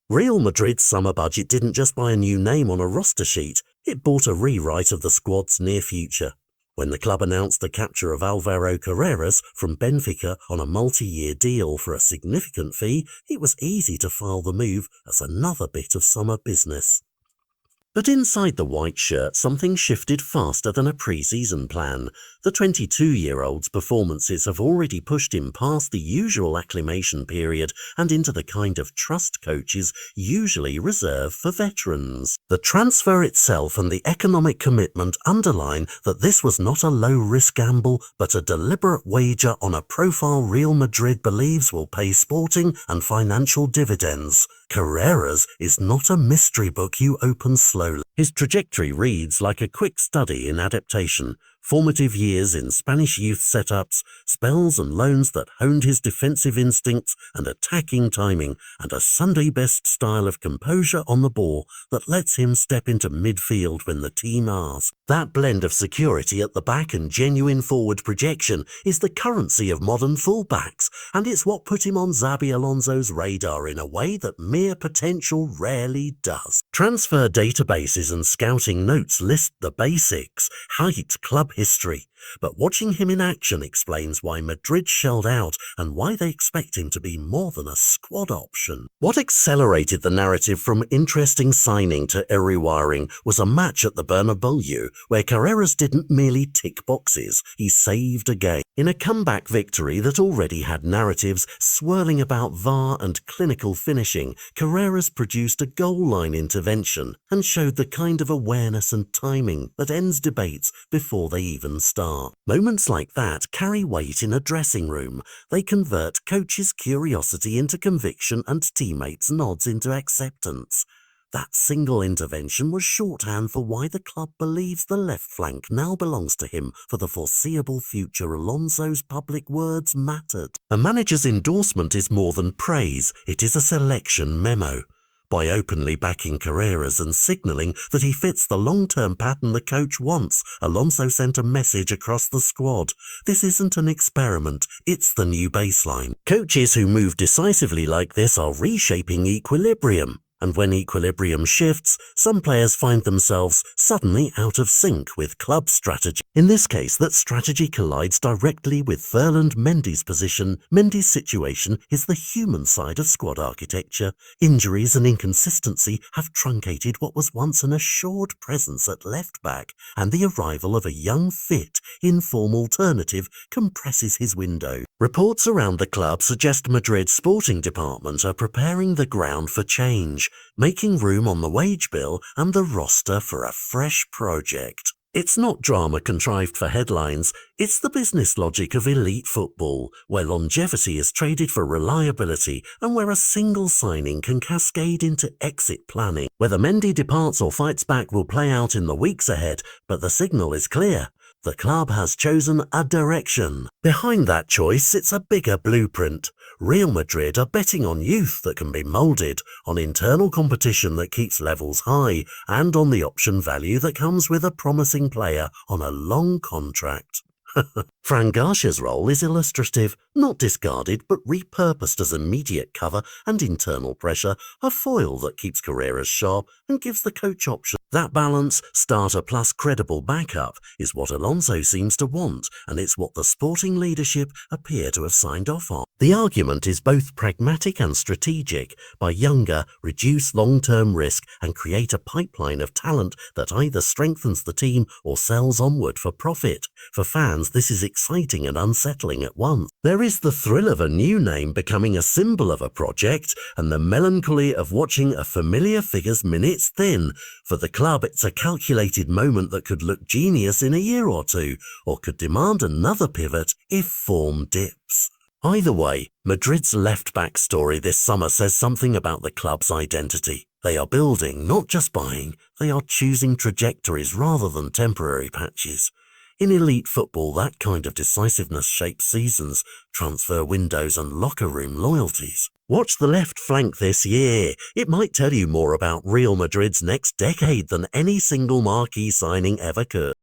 Real Madrid's summer budget didn't just buy a new name on a roster sheet, it bought a rewrite of the squad's near future. When the club announced the capture of Alvaro Carreras from Benfica on a multi-year deal for a significant fee, it was easy to file the move as another bit of summer business. But inside the white shirt, something shifted faster than a pre-season plan. The 22-year-old's performances have already pushed him past the usual acclimation period and into the kind of trust coaches usually reserve for veterans. The transfer itself and the economic commitment underline that this was not a low-risk gamble, but a deliberate wager on a profile Real Madrid believes will pay sporting and financial dividends. Carreras is not a mystery book you open slowly. His trajectory reads like a quick study in adaptation, formative years in Spanish youth setups, spells and loans that honed his defensive instincts and attacking timing, and a Sunday-best style of composure on the ball that lets him step into midfield when the team asks. That blend of security at the back and genuine forward projection is the currency of modern fullbacks, and it's what put him on Xabi Alonso's radar in a way that mere potential rarely does. Transfer databases and scouting notes list the basics, height, club history, but watching him in action explains why Madrid shelled out and why they expect him to be more than a squad option. What accelerated the narrative from interesting signing to rewiring was a match at the Bernabeu where Carreras didn't merely tick boxes, he saved a game. In a comeback victory that already had narratives swirling about VAR and clinical finishing, Carreras produced a goal line intervention and showed the kind of awareness and timing that ends debates before they even start. Moments like that carry weight in a dressing room. They convert coaches' curiosity into conviction and teammates' nods into acceptance. That single intervention was shorthand for why the club believes the left flank now belongs to him for the foreseeable future. Alonso's public words mattered. A manager's endorsement is more than praise, it is a selection memo. By openly backing Carreras and signalling that he fits the long-term pattern the coach wants, Alonso sent a message across the squad. This isn't an experiment, it's the new baseline. Coaches who move decisively like this are reshaping equilibrium. And when equilibrium shifts, some players find themselves suddenly out of sync with club strategy. In this case, that strategy collides directly with Ferland Mendy's position. Mendy's situation is the human side of squad architecture. Injuries and inconsistency have truncated what was once an assured presence at left-back, and the arrival of a young, fit, inform alternative compresses his window. Reports around the club suggest Madrid's sporting department are preparing the ground for change, making room on the wage bill and the roster for a fresh project. It's not drama contrived for headlines, it's the business logic of elite football, where longevity is traded for reliability and where a single signing can cascade into exit planning. Whether Mendy departs or fights back will play out in the weeks ahead, but the signal is clear. The club has chosen a direction. Behind that choice sits a bigger blueprint. Real Madrid are betting on youth that can be moulded, on internal competition that keeps levels high, and on the option value that comes with a promising player on a long contract. Fran Garcia's role is illustrative, not discarded but repurposed as immediate cover and internal pressure, a foil that keeps Carreras sharp and gives the coach option. That balance, starter plus credible backup, is what Alonso seems to want, and it's what the sporting leadership appear to have signed off on. The argument is both pragmatic and strategic. Buy younger, reduce long-term risk, and create a pipeline of talent that either strengthens the team or sells onward for profit. For fans, this is exciting and unsettling at once. There is the thrill of a new name becoming a symbol of a project, and the melancholy of watching a familiar figure's minutes thin. For the club, it's a calculated moment that could look genius in a year or two, or could demand another pivot if form dips. Either way, Madrid's left-back story this summer says something about the club's identity. They are building, not just buying. They are choosing trajectories rather than temporary patches. In elite football, that kind of decisiveness shapes seasons, transfer windows and locker room loyalties. Watch the left flank this year. It might tell you more about Real Madrid's next decade than any single marquee signing ever could.